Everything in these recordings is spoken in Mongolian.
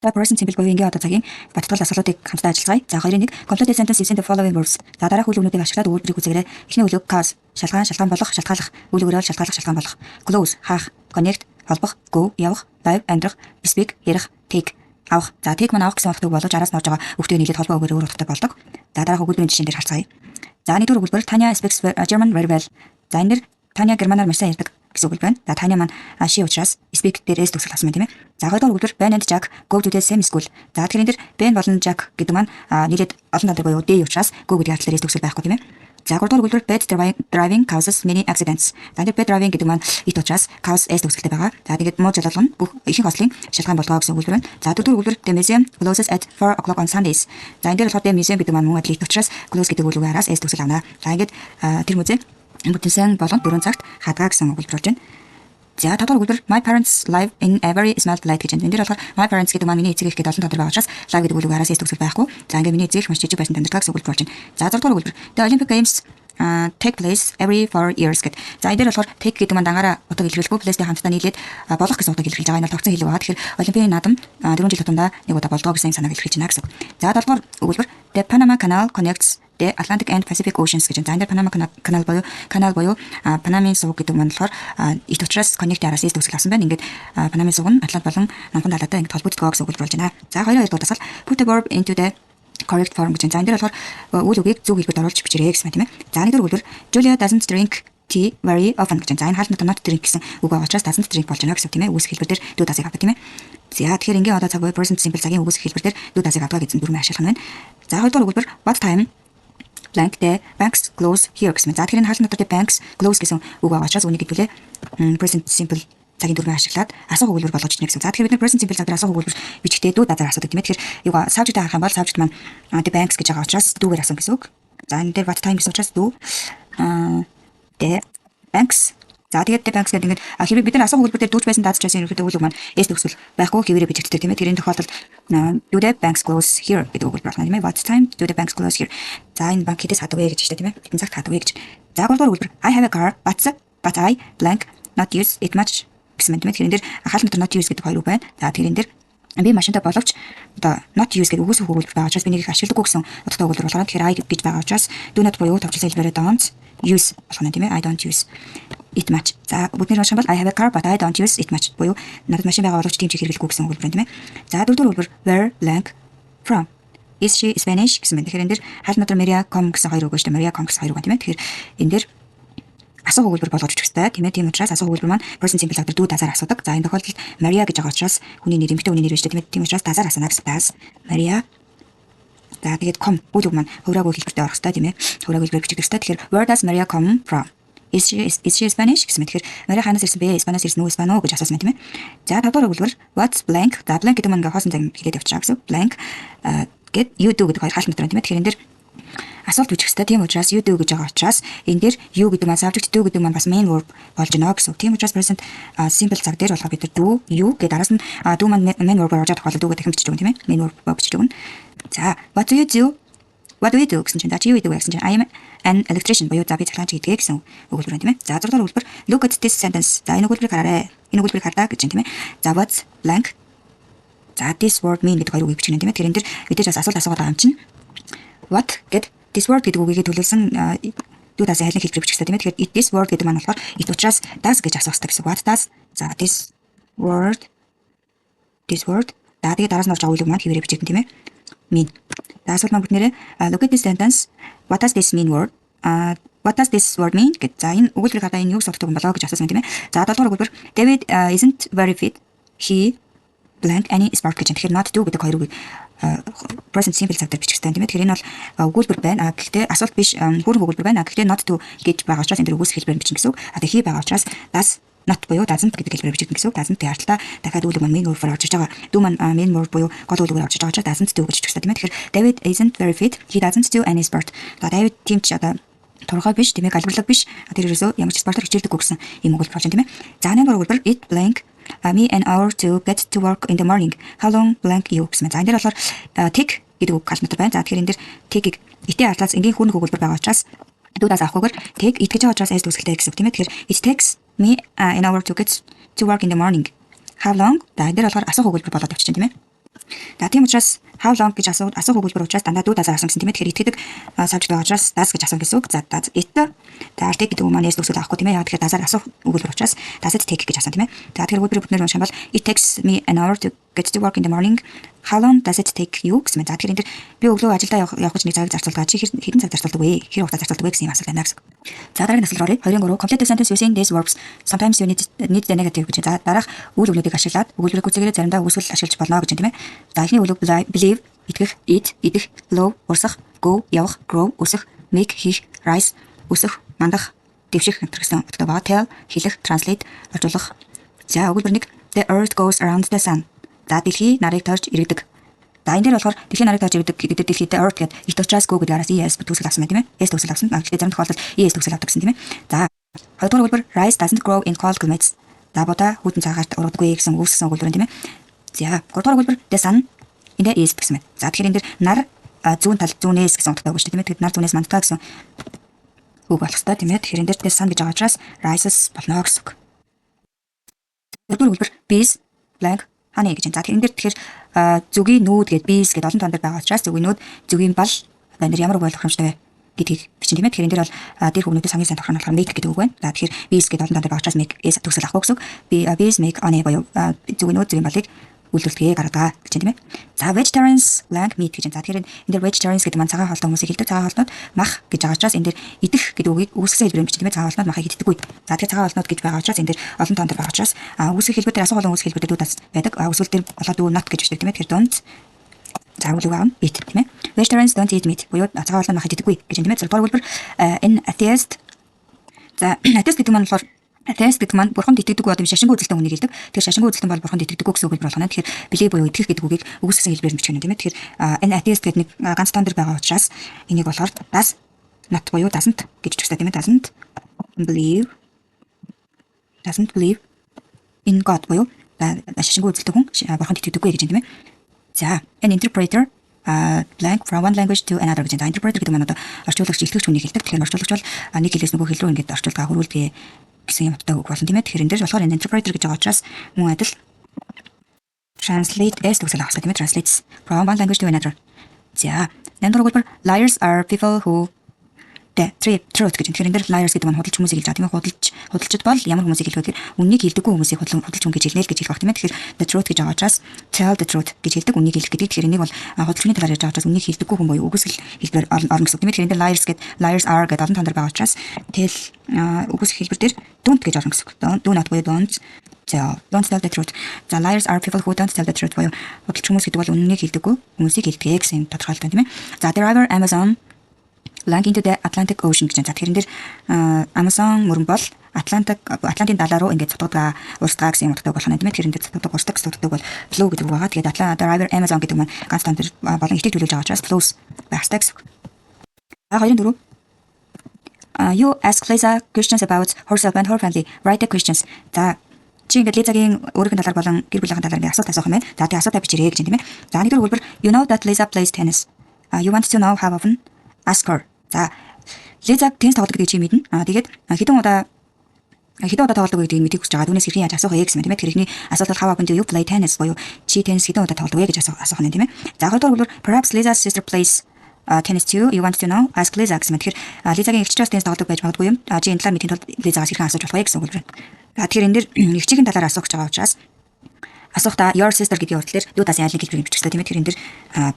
За present simple буюу ингийн одоо цагийн баттгал асуултыг хамтдаа ажиллагая. За 2-1 complete sentence using the following verbs. За дараах үйл өгнүүдийг ашиглаад өгүүлбэрийг үзээрэй. Эхний үйл үг cause шалгаан болох, шалтгааллах. Үйл өгөөрөөр шалгаан болох. Close хаах, connect холбох, go явах, live амьдрах, speak ярих, take авах. За take маань авах гэсэн утгатай боловч араас нь орж байгаа үгтэй нийлээд холбоо өгөөр өөр утгатай болдог. За дараах өгүүлбэрийн жишээн дээр харцгаая. За нэгдүгээр өгүүлбэр Tanya speaks German very well. За энэ дэр Tanya германаар маш сайн ярьдаг гэсэн үг байна. За Tanya маань she учраас speak дээрээс төгсөл авсан байна тийм ээ. За хоёрдугаар өгүүлбэр Ben and Jack go to the same school. За тэгэхээр энэ дэр Ben болон Jack гэдэг маань нийлээд олон талаар буюу they учраас go гэдэг артлаарээс төгсөл байхгүй тийм ээ. За гуравдугаар өгүүлбэр bad driving causes many accidents. За энэ bad driving гэдэг маань ит учраас cause s төгсөлтэй байгаа. За тэгээд муу жолоолго нь бүх ихэнх ослын шалтгаан болгоо гэсэн өгүүлбэр байна. За дөрөвдүгээр өгүүлбэр the museum closes at 4 o'clock on Sundays. За энэ дээр болохоор the museum гэдэг маань мөн адил ит учраас close гэдэг үгээр араас s төгсөл авна. За ингээд тэр музей бүтэнсэн болон 4 цагт хадгаа гэсэн өгүүлбэр болж байна. За тавдугаар өгүүлбэр my parents live in a very small flat гэж байна. Энэ дээр болохоор my parents гэдэг маань миний эцэг их гэдэг олон тодор байгаа учраас live гэдэг үгээр араас s төгсөл байхгүй. За ингээд миний эцэг их маш жижиг байсан амьдралаа гэсэн өгүүлбэр болж байна. За 6 дугаар өгүүлбэр the Olympic Games take place every 4 years гэдэг. За энэ дээр болохоор take гэдэг маань дангаараа утга илэрхийлэхгүй place-тэй хамтдаа нийлээд болох гэсэн утгыг илэрхийлж байгаа. Энэ бол тогтсон хэлэг байгаа. Тэгэхээр Олимпийн наадам 4 жил тутамдаа нэг удаа болдгоо гэсэн санааг илэрхийлж байна гэсэн. За 7 дугаар өгүүлбэр the Panama Canal connects the Atlantic and Pacific Oceans гэж байна. За энэ дээр Panama Canal буюу Панамын сувг гэдэг маань болохоор ит учраас connect араас s төгсөл авсан байна. Ингээд Панамын сувг нь Атлант болон Номхон далайтай ингээд холбогддог гэсэн өгүүлбэр болж байна. За 2 дугаар дасгал put the verb into the correct form гэж байна. За энэ дээр болохоор үйл үгийг зөв хэлбэрт оруулж бичээрэй гэсэн байна тийм ээ. За нэгдүгээр өгүүлбэр Julia doesn't drink tea very often гэж байна. За энэ хаалт not drink гэсэн үг байгаа учраас doesn't drink болж байна гэсэн тийм ээ. Үүсэх хэлбэр дээр do does-ыг авдаг тийм ээ. За тэгэхээр ингийн одоо цаг буюу present simple цагийн үүсэх хэлбэр дээр do does-ыг авдаг гэсэн дүрмээ ашиглах нь байна. За хоёрдугаар өгүүлбэр what time blank the banks close here гэсэн байна. За тэгэхээр энэ хаалт дотор the banks close гэсэн үг байгаа учраас үнийг хэдүүлээ present simple цагийн дүрмээ ашиглаад асуух өгүүлбэр болгож ичнэ гэсэн. За тэгэхээр бид нар present simple цаг дээр асуух өгүүлбэр бичгтээ дүү дазаар асуудаг тийм ээ. Тэгэхээр юугаа subject-ийг харах юм бол subject маань the banks гэж байгаа учраас дүүгээр асуух гэсэн үг. За энэ дээр what time гэсэн учраас дүү the banks. За тэгээд the banks гэдэг ингээд хэрвээ бид нар асуух өгүүлбэр дээр дүүж байсан даадч байсан ерөнхийдөө өгүүлбэр маань s төгсөл байхгүй хэвээрээ бичигддэг тийм ээ. Тэр энэ тохиолдолд do the banks close here гэдэг өгүүлбэр байна тийм ээ. What time do the banks close here. За энэ банк хэдээс хадав вэ гэж байна тийм ээ. Хэдэн цагт хадав вэ гэж. За 3 дугаар өгүүлбэр I have a car but I blank not use it much гэсэн мэт хэрэн дээр хаалт дотор not use гэдэг хоёр үг байна. За тэгэхээр энэ дээр би машинтай боловч одоо not use гэдэг үгээс өгүүлбэр байгаа учраас би нэг их ашигладаггүй гэсэн утгатай өгүүлбэр болгоо. Тэгэхээр I гэж байгаа учраас do not буюу товчлсон хэлбэрээр don't use болох нь тийм ээ. I don't use it much. За бүгднэр машин бол I have a car but I don't use it much буюу надад машин байгаа боловч тийм ч хэрэглэхгүй гэсэн өгүүлбэр байна тийм ээ. За дөрөвдүгээр өгүүлбэр where blank from is she Spanish гэсэн мэт. Тэгэхээр энэ дээр хаалт дотор Maria com гэсэн хоёр үг шүү дээ. Maria com гэсэн хоёр үг байна тийм ээ. Тэгэхээр энэ дээр асуух өгүүлбэр болгож өгч хэвээр тийм ээ. Тийм учраас асуух өгүүлбэр маань present simple цаг дээр дүү дазаар асуудаг. За энэ тохиолдолд Maria гэж байгаа учраас хүний нэр эмэгтэй хүний нэр биш тийм ээ. Тийм учраас дазаар асуунаа гэсэн даз Maria. За тэгээд com үйл үг маань хөвраагүй хэлбэртэй орох хэрэгтэй тийм ээ. Хөвраагүй хэлбэр бичигдэх хэрэгтэй. Тэгэхээр where does Maria come from? Is she Spanish гэсэн мэт. Тэгэхээр Maria хаанаас ирсэн бэ? Испаниас ирсэн үү? Испано гэж асуусан тийм ээ. За 5 дугаар өгүүлбэр what's blank? За blank гэдэг маань ингээ хоосон цаг хэлээд явчихаа гэсэн. Blank гэд you do гэдэг хоёр хаалт дотор тийм ээ. Тэгэхээр энэ дэр асуулт бичих хэрэгтэй. Тийм учраас you do гэж байгаа учраас энэ дээр you гэдэг маань subject do гэдэг маань бас main verb болж байна гэсэн. Тийм учраас present simple цаг дээр болохоор бид нар do you гэдэг араас нь do маань main verb орж чадах бол do гэдэг хэмжиж өгнө тийм ээ. Main verb бичиж өгнө. За what do you do? What do you do гэсэн чинь за чи юу гэдэг вэ гэсэн чинь I am an electrician буюу за би цахилгаанч гэдгээ гэсэн өгүүлбэр байна тийм ээ. За 6 дугаар өгүүлбэр look at this sentence. За энэ өгүүлбэрийг хараарай. Энэ өгүүлбэрийг хардаа гэж чинь тийм ээ. За what's blank? За this word mean гэдэг хоёр үгийг бичнэ тийм ээ. Тэгэхээр энэ дэр мэдээж бас асуулт асуугаад байгаа юм чинь what гэд this word гэдэг үгийг төлөвлөсөн дүү даас хайлын хэлбэр бичих хэрэгтэй тийм ээ. Тэгэхээр this word гэдэг маань болохоор ит учраас does гэж асуух хэрэгтэй гэсэн. What does? За this word за тэгээд араас нь орж байгаа үйл үг маань хэвээрээ бичигдэн тийм ээ. Mean. За асуулт маань бүтнээрээ look at this sentence. What does this mean word? What does this word mean? Гэт за энэ өгүүлбэрийг хадаа энэ юу гэсэн үг юм болоо гэж асуусан тийм ээ. За 7 дугаар өгүүлбэр David isn't very fit. He blank any sport гэж. Тэгэхээр not do гэдэг хоёр үг present simple цаг дээр бичих хэрэгтэй тийм ээ. Тэгэхээр энэ бол өгүүлбэр байна. Гэхдээ асуулт биш хөрөг өгүүлбэр байна. Гэхдээ not do гэж байгаа учраас энэ дээр үгүйсэх хэлбэр бичнэ гэсэн үг. Тэгээ he байгаа учраас does not буюу doesn't гэдэг хэлбэр бичигдэн гэсэн үг. Doesn't тэгээ арталтаа дахиад үйл үг маань main verb орж иж байгаа. Do маань main verb буюу гол үйл үг орж иж байгаа учраас doesn't do гэж бичих хэрэгтэй тийм ээ. Тэгэхээр David isn't very fit. He doesn't do any sport. За David тийм ч одоо турхай биш тийм ээ. Галбарлаг биш. Тэр ерөөсөө ямар ч спортоор хичээлдэггүй гэсэн юм өгүүлбэр болж байна тийм ээ. За 8 дугаар өгүүлбэр it blank me an hour to get to work in the morning. How long blank you гэсэн. За энэ дээр болохоор take гэдэг үг гал дотор байна. За тэгэхээр энэ дээр take-ийг итээ артлаас энгийн хүүрнэг өгүүлбэр байгаа учраас дүүдээс авахгүйгээр take it гэж байгаа учраас s төгсөлтэй гэсэн үг тийм ээ. Тэгэхээр it takes me an hour to get to work in the morning. How long? За энэ дээр болохоор асуух өгүүлбэр болоод явчихна тийм ээ. За тийм учраас how long гэж асуух өгүүлбэр учраас дандаа дүү дасаар асуусан тийм ээ. Тэгэхээр итгэдэг subject байгаа учраас does гэж асуух гэсэн үг. За does it. За take гэдэг үг маань yes төгсгөл авахгүй тийм ээ. Яг тэгэхээр дасаар асуух өгүүлбэр учраас does it take гэж асуусан тийм ээ. За тэгэхээр өгүүлбэрийн бүтнээр унших юм бол it takes me an hour to get to work in the morning. How long does it take you гэсэн мэт. За тэгэхээр энэ дэр би өглөө ажилдаа явах гэж нэг цаг зарцуулдаг. Чи хэдэн цаг зарцуулдаг вэ? Хэр хугацаа зарцуулдаг вэ гэсэн юм асуулт байна гэсэн. За дараагийн асуулт оръё. 23 complete the sentence using these verbs. Sometimes you need the negative гэж. За дараах үйл өгнүүдийг ашиглаад өгүүлбэрийг гүйцэтгэгээд заримдаа үүсгэл ашиглаж болно гэж тийм ээ. За эхний үйл үг believe итгэх, eat идэх, love урсах, go явах, grow өсөх, make хийх, rise өсөх, мандах, дэвших гэсэн утгатай ба tell хэлэх, translate орчуулах. За өгүүлбэр 1 the earth goes around the sun. За дэлхий нарыг тойрч иргэдэг. За энэ дээр болохоор дэлхийн нарыг тойрч иргэдэг гэдэг дэлхийд earth гэдэг ит учраас go гэдэг араас es төгсгөл авсан байна тийм ээ. Es төгсгөл авсан. Гэхдээ зарим тохиолдолд es төгсгөл авдаг гэсэн тийм ээ. За хоёрдугаар өгүүлбэр rice doesn't grow in cold climates. За бота хүйтэн цагаарт ургадаггүй гэсэн үүсгсэн өгүүлбэр тийм ээ. За гуравдугаар өгүүлбэр the sun in the east гэсэн байна. За тэгэхээр энэ дээр нар зүүн тал зүүнээс гэсэн утгатай үг шүү дээ тийм ээ. Тэгэхээр нар зүүнээс мандтаа гэсэн үг болох хэрэгтэй тийм ээ. Тэгэхээр энэ дээр the sun гэж байгаа учраас rises болно гэсэн үг. Дөрөвдүгээр өгүүлбэр bees blank ханы гэж байна. За энэ дээр тэгэхээр зүгийн нүүд гэдэг bees гэдэг олон тоон дээр байгаа учраас зүгийн нүүд зүгийн бал энэ дээр ямар үг ойлгох юмштай вэ гэдгийг бичин тийм ээ. Тэгэхээр энэ дээр бол дээрх үгнүүдээс хамгийн сайн тохиромжлохоор make гэдэг үг байна. За тэгэхээр bees гэдэг олон тоон дээр байгаа учраас make is төгсгөл авахгүй гэсэн үг. Bees make honey боёо зүгийн нүүд зүгийн балыг үйлдвэрлэгээ гаргадаг гэж тийм ээ. За vegetarians blank meat гэж байна. За тэгэхээр энэ дээр vegetarians гэдэг маань цагаан хоолтой хүмүүсийг хэлдэг. Цагаан хоолнууд мах гэж байгаа учраас энэ дээр идэх гэдэг үгийг үүсгэсэн хэлбэрээр бичсэн тийм ээ. Цагаан хоолнууд махыг иддэггүй. За тэгэхээр цагаан хоолнууд гэж байгаа учраас энэ дээр олон тоон дээр байгаа учраас үүсгэх хэлбэр дээр асуух болон үүсгэх хэлбэр дээр дүү тас байдаг. Үүсгэл дээр болоод дүү not гэж бичдэг тийм ээ. Тэгэхээр don't за үгүй аав eat тийм ээ. Vegetarians don't eat meat. Буюу цагаан хоолнууд мах иддэггүй гэж тийм ээ. Зэрэг хэлбэр in atheist. За atheist гэдэг маань болохоор atheist гэдэг маань бурханд итгэдэг гэдэг нь шашингүй үзэлтэн үнийг хэлдэг. Тэгэхээр шашингүй үзэлтэн бол бурханд итгэдэг гэсэн үг болгоно. Тэгэхээр believe буюу итгэх гэдэг үгийг үгүйсгсэн хэлбэрээр бичих юм тийм ээ. Тэгэхээр энэ atheist гэдэг нэг ганц тоон дээр байгаа учраас энийг болохоор does not буюу doesn't гэж бичих хэрэгтэй тийм ээ. Doesn't believe in God буюу шашингүй үзэлтэн хүн бурханд итгэдэггүй гэж юм тийм ээ. За an interpreter blank from one language to another гэж байна. Interpreter гэдэг нь одоо орчуулагч илтгэгч хүнийг хэлдэг. Тэгэхээр орчуулагч бол нэг хэлээс нөгөө хэл рүү ингээд орчуулгаа хөрвүүлдэг гэсэн юм утгатай үг болно тийм ээ. Тэгэхээр энэ дээр болохоор interpreter гэж байгаа учраас мөн адил translate as төгсгөл авах хэрэгтэй тийм ээ. Translates from one language to another. За 8-р өгүүлбэр liars are people who the truth гэж. Тэгэхээр энэ дээр liars гэдэг нь худалч хүмүүсийг хэлж байгаа тийм ээ. Худалчид бол ямар хүмүүсийг хэлэх вэ гэхээр үннийг хэлдэггүй хүмүүсийг худалч хүн гэж хэлнэ л гэж хэлэх баг тийм ээ. Тэгэхээр the truth гэж байгаа учраас tell the truth гэж хэлдэг үннийг хэлэх гэдэг. Тэгэхээр энийг бол худалч хүний талаар ярьж байгаа учраас үннийг хэлдэггүй хүн буюу үгүйсгэл хэлбэр орно гэсэн үг тийм ээ. Тэгэхээр энэ дээр liars гэдэг liars are гэдэг олон тоон дээр байгаа учраас tell үгүйсгэл хэлбэр дээр don't гэж орно гэсэн үг. Do not буюу don't tell the truth. The liars are people who don't tell the truth буюу худалч хүмүүс гэдэг бол үннийг хэлдэггүй хүмүүсийг хэлдэг гэсэн юм тодорхойлолт тийм ээ. За the river Amazon blank into the Atlantic Ocean гэж байна. Тэгэхээр энэ дээр Amazon мөрөн бол Атлантын далай руу ингээд цутгадаг урсдаг гэсэн юм утгатай болгоно тийм ээ. Тэгэхээр энэ дээр цутгадаг урсдаг гэсэн утгатай бол flow гэдэг үг байгаа. Тэгээд Atlantic River Amazon гэдэг маань ганц тоон дээр болон ихтэй төлөвлөж байгаа учраас flows байх хэрэгтэй гэсэн үг. 24 you ask Lisa questions about herself and her family. Write the questions. За чи ингээд Лизагийн өөрийнхөө талаар болон гэр бүлийнхэн талаар ингээд асуулт асуух юм байна. За тэгээ асуултаа бичээрэй гэж тийм ээ. За нэгдүгээр хэлбэр you know that Lisa plays tennis. You want to know how often? Ask her. За Лизаг теннис тоглодог гэдгийг чи мэднэ. Тэгээд хэдэн удаа тоглодог гэдгийг мэдих гэж байгаа. Түүнээс хэрхэн яаж асуух вэ гэсэн юм тийм ээ. Тэр ихний асуулт бол how often do you play tennis буюу чи теннис хэдэн удаа тоглодог вэ гэж асуух нь тийм ээ. За хоёрдугаар хэлбэр perhaps Lisa's sister plays tennis too. You want to know? Ask Lisa гэсэн. Тэгэхээр Лизагийн эгч бас теннис тоглодог байж магадгүй юм. Чи энэ талаар мэдхийн тулд Лизагаас хэрхэн асууж болох вэ гэсэн үг байна. За тэгэхээр энэ дэр эгчийн талаар асуух гэж байгаа учраас асуухдаа your sister гэдгийн урд талаар юу даас яалын хэлбэрийг бичих хэрэгтэй тийм ээ. Тэр энэ дэр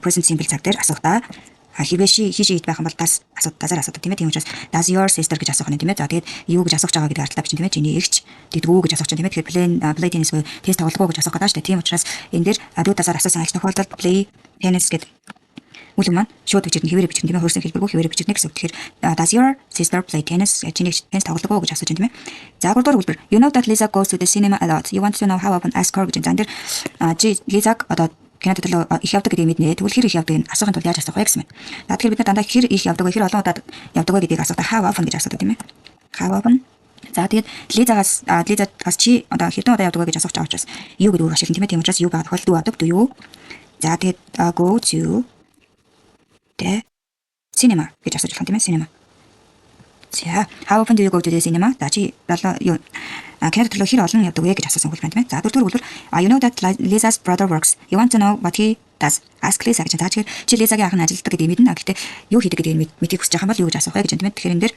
present simple цаг дээр асуухдаа хэрвээ хийж байх юм бол дасаар асуудаг тийм ээ. Тийм учраас does your sister гэж асуух нь тийм ээ. За тэгээд юу гэж асууж байгаа гэдэг ардтаа бичин тийм ээ. Чиний эгч дэгдгүү гэж асууж байгаа тийм ээ. Тэгэхээр play tennis буюу теннис тоглохгүй гэж асуух гэдэг шүү дээ. Тийм учраас энэ дээр юу дасаар асуусан аль тохиолдолд play tennis гэдэг үл маань шууд бичиж хэвээрээ бичих тийм ээ. Хөрсөн хэлбэргүй хэвээрээ бичиж гэсэн үг. Тэгэхээр does your sister play tennis? Чиний эгч теннис тоглохгүй гэж асууж байгаа тийм ээ. За 3 дахь хэлбэр you know that Lisa goes to the cinema a lot. You want to know how often? Ask her гэж. За энэ дээр чи Лизаг одоо кино төлөө их явдаг гэдгийг мэднэ. Тэгвэл хэр их явдаг нь асуухын тулд яаж асуух вэ гэсэн юм. За тэгэхээр бид нар дандаа хэр их явдаг вэ, хэр олон удаа явдаг вэ гэдгийг асуухдаа how often гэж асуудаг тийм ээ. How often. За тэгээд Лизагаас чи одоо хэдэн удаа явдаг вэ гэж асууж байгаа учраас юу гэдэг үг ашиглана тийм ээ. Тийм учраас юу байгаа тохиолдолд юу адаг юу. За тэгээд go to the cinema гэж асууж байна тийм ээ. Cinema. За how often do you go to the cinema? За чи юу кино төлөө хэр олон явдаг вэ гэж асуусан үг байна тийм ээ. За дөрөвдүгээр хэлбэр you know that Lisa's brother works. You want to know what he does. Ask Lisa гэж. За тэгэхээр чи Лизагийн ах нь ажилладаг гэдгийг мэднэ. Гэхдээ юу хийдэг гэдгийг мэдхийг хүсэж байгаа юм бол юу гэж асуух вэ гэж байна тийм ээ. Тэгэхээр энэ дээр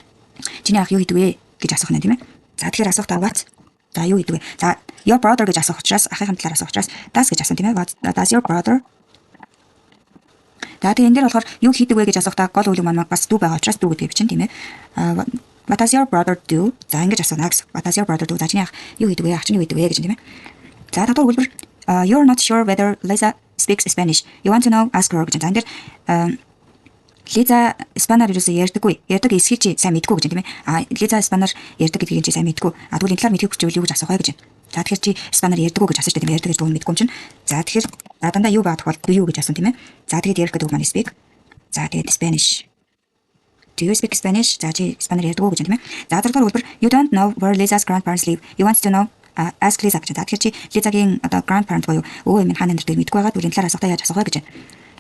чиний ах юу хийдэг вэ гэж асуух нь тийм ээ. За тэгэхээр асуухдаа what? За юу хийдэг вэ? За your brother гэж асуух учраас ахын талаар асуух учраас does гэж асуух тийм ээ. What does your brother? За тэгээ энэ дээр болохоор юу хийдэг вэ гэж асуухдаа гол үйл маань бас do байгаа учраас do гэдгийг бичнэ тийм ээ. What does your brother do? За ингэж асууна гэсэн. What does your brother do? За чиний ах юу хийдэг вэ? Ах чинь юу хийдэг вэ гэж тийм ээ. За татвар хэлбэр you're not sure whether Lisa speaks Spanish. You want to know? Ask her гэж. За энэ дээр Лиза испанаар юусэн ярьдаггүй. Ярьдаг эсхийг чи сайн мэдгүй гэж тийм ээ. Лиза испанаар ярьдаг гэдгийг чи сайн мэдгүй. Тэгвэл энэ талаар мэдхийг хүсвэл юу гэж асуух вэ гэж. За тэгэхээр чи испанаар ярьдаггүй гэж асууж тийм ээ. Ярьдаг гэж дүн мэдгүй юм чинь. За тэгэхээр дандаа юу баадах бол юу гэж асуун тийм ээ. За тэгээд ярих гэдэг маань speak. За тэгээд Spanish. Do you speak Spanish? За чи испанаар ярьдаггүй гэж тийм ээ. За дараагаар хэлбэр you don't know where Liza's grandparents live. You want to know? Ask Lisa гэж. За тэгэхээр чи Лизагийн grandparent буюу өвөө минь хаана амьдардаг мэдгүй байгаа. Тэгвэл энэ талаар асуухтаа яаж асуух вэ гэж.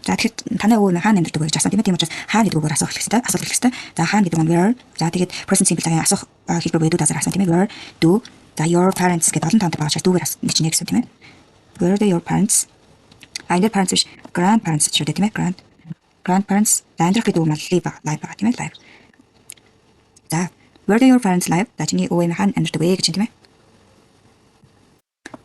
За тэгэхээр таны өвөө минь хаана амьдардаг вэ гэж асуусан тийм ээ. Тийм учраас хаана гэдэг үгээр асуух хэрэгтэй. Асуулт хэлэх хэрэгтэй. За хаана гэдэг нь where. За тэгээд present simple цагийн асуух хэлбэр буюу дазар асуусан тийм ээ. Where do. За your parents гэдэг олон тоонтой байгаа учраас дүүгээр бичнэ гэсэн тийм ээ. Where do your parents? Their parents биш grandparents шүү дээ тийм ээ. Grandparents. За амьдрах гэдэг үг маань live байгаа тийм ээ. Live. За where do your parents live? За чиний өвөө минь хаана амьдардаг вэ гэж тийм ээ.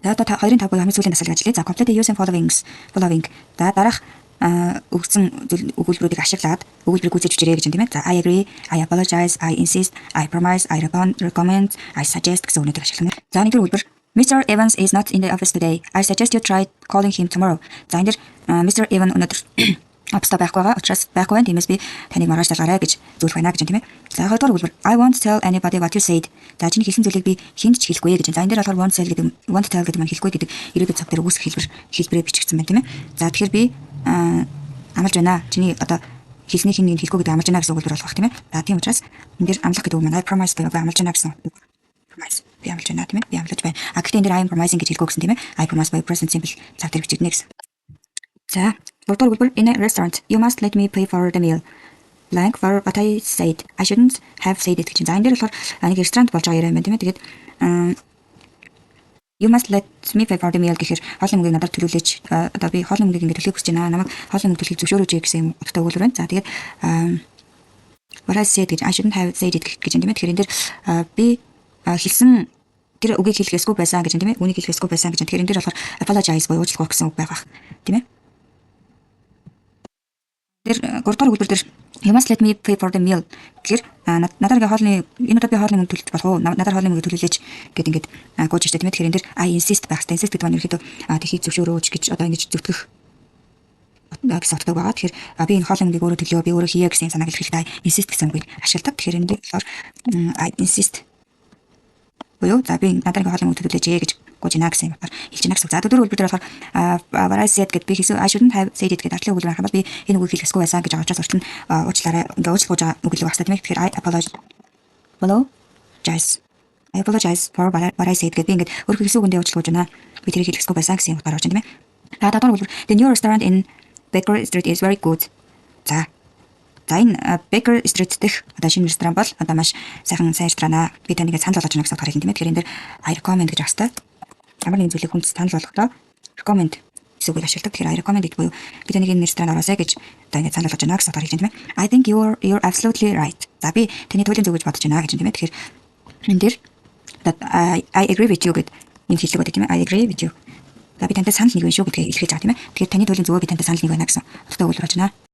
За одоо 2-5 буюу хамгийн сүүлийн дасгалыг ажиллая. За complete using following. За дараах өгсөн өгүүлбэрүүдийг ашиглаад өгүүлбэрийг гүйцэж бичээрэй гэж тийм ээ. За I agree, I apologize, I insist, I promise, I recommend, I suggest гэсэн үгнүүдийг ашиглана. За нэгдүгээр өгүүлбэр Mr. Evans is not in the office today. I suggest you try calling him tomorrow. За энэ дэр Mr. Evans өнөөдөр оффиста байхгүй байгаа учраас байхгүй байна. Тиймээс би таныг маргааш залгаарай гэж зөвлөх байна гэж тийм ээ. За хоёрдугаар өгүүлбэр I won't tell anybody what you said. За чиний хэлсэн зүйлийг би хүнд ч хэлэхгүй гэж. За энэ дээр болохоор won't tell гэдэг маань хэлэхгүй гэдэг ирээдүйд цаг дээр үүсэх хэлбэрээр бичигдсэн байна тийм ээ. За тэгэхээр би амлаж байна. Чиний одоо хэлсний хин нэг хэлэхгүй гэдэг амлаж байна гэсэн өгүүлбэр болох тийм ээ. За тийм учраас энэ дээр амлах гэдэг үг маань I promise гэдэг амлаж байна гэсэн үг. Promise. Би амлаж байна тийм ээ. Би амлаж байна. Гэхдээ энэ дээр I am promising гэж хэлэхгүй гэсэн тийм ээ. I promise by present simple цаг дээр бичигдэнэ гэсэн. За гуравдугаар өгүүлбэр in a restaurant you must let me pay for the meal. Blank for what I said. I shouldn't have said it гэж. За энэ дээр болохоор нэг ресторанд болж байгаа юм байна тийм ээ. Тэгээд you must let me pay for the meal гэхээр хоолны мөнгийг надад төлүүлээч. Одоо би хоолны мөнгийг ингэ төлөхийг хүсэж байна. Намайг хоолны мөнгө төлөхийг зөвшөөрөөч гэсэн юм утгатай өгүүлбэр байна. За тэгээд what I said гэж I shouldn't have said it гэж юм тийм ээ. Тэгэхээр энэ дээр би хэлсэн тэр үгийг хэлэхээсгүй байсан гэж тийм ээ. Үнийг хэлэхээсгүй байсан гэж. Тэгэхээр энэ дээр болохоор apologize буюу уучлалт гэсэн үг байгаа тийм ээ. Тэр гуравдугаар өгүүлбэр дээр you must let me pay for the meal гэхээр надад хоолны энэ удаа би хоолны мөнгө төлөх болох уу? Надад хоолны мөнгө төлүүлээч гэд ингээд гооч штэ тийм ээ. Тэгэхээр энэ дээр I insist байх хэрэгтэй. Insist гэдэг нь ерөөхдөө тэхийг зөвшөөрөөч гэж одоо ингэж зөвтгөх гэсэн утгатай байгаа. Тэгэхээр би энэ хоолны мөнгийг өөрөө төлөө, би өөрөө хийе гэсэн санааг хэлэхдээ insist гэсэн үгийг ашигладаг. Тэгэхээр энэ дээр болохоор I insist буюу за би надад хоолны мөнгө төлүүлээч гэж гооч наа гэсэн юм байна. Хэлж гинэ гэсэн. За дөрөв үлбэр дээр болохоор what I said гэд би хийсэн I shouldn't have said it гэдэг артлын үлбэр харахад би энэ үгийг хэлэхгүй байсан гэж байгаа учраас урт нь уучлаарай. Ингээ уучлах байгаа үг л байх хэрэгтэй тийм ээ. Тэгэхээр I apologize for what I said гэд би ингээд өөрөөр хэлсэн үгэндээ уучлах гэж байна. Би тэрийг хэлэхгүй байсан гэсэн юм гарч байна тийм ээ. За дадвар үлбэр the new restaurant in Baker Street is very good. За энэ Baker Street дэх одоо шинэ ресторан бол одоо маш сайн ресторан. Би таныг санал болгож байна гэсэн утгаар хэлнэ тийм ээ. Тэгэхээр энэ дээр I recommend гэж байна. Ямар нэгэн зүйлийг хүнд санал болгохдоо recommend гэсэн үгийг ашигладаг. Тэгэхээр I recommend it буюу би таныг энэ ресторанд ороосэй гэж одоо ингэ санал болгож байна гэсэн утгаар хэлж байна тийм ээ. I think you're absolutely right. За би таны туйлын зөв гэж бодож байна гэж тийм ээ. Тэгэхээр энэ дээр I agree with you гэдэг юм хэллэг байдаг тийм ээ. I agree with you. За би тантай санал нэг байна шүү гэдгийг илэрхийлж байгаа тийм ээ. Тэгэхээр таны туйлын зөвөө би тантай санал нэг байна гэсэн утгатай өгүүлбэр болж байна.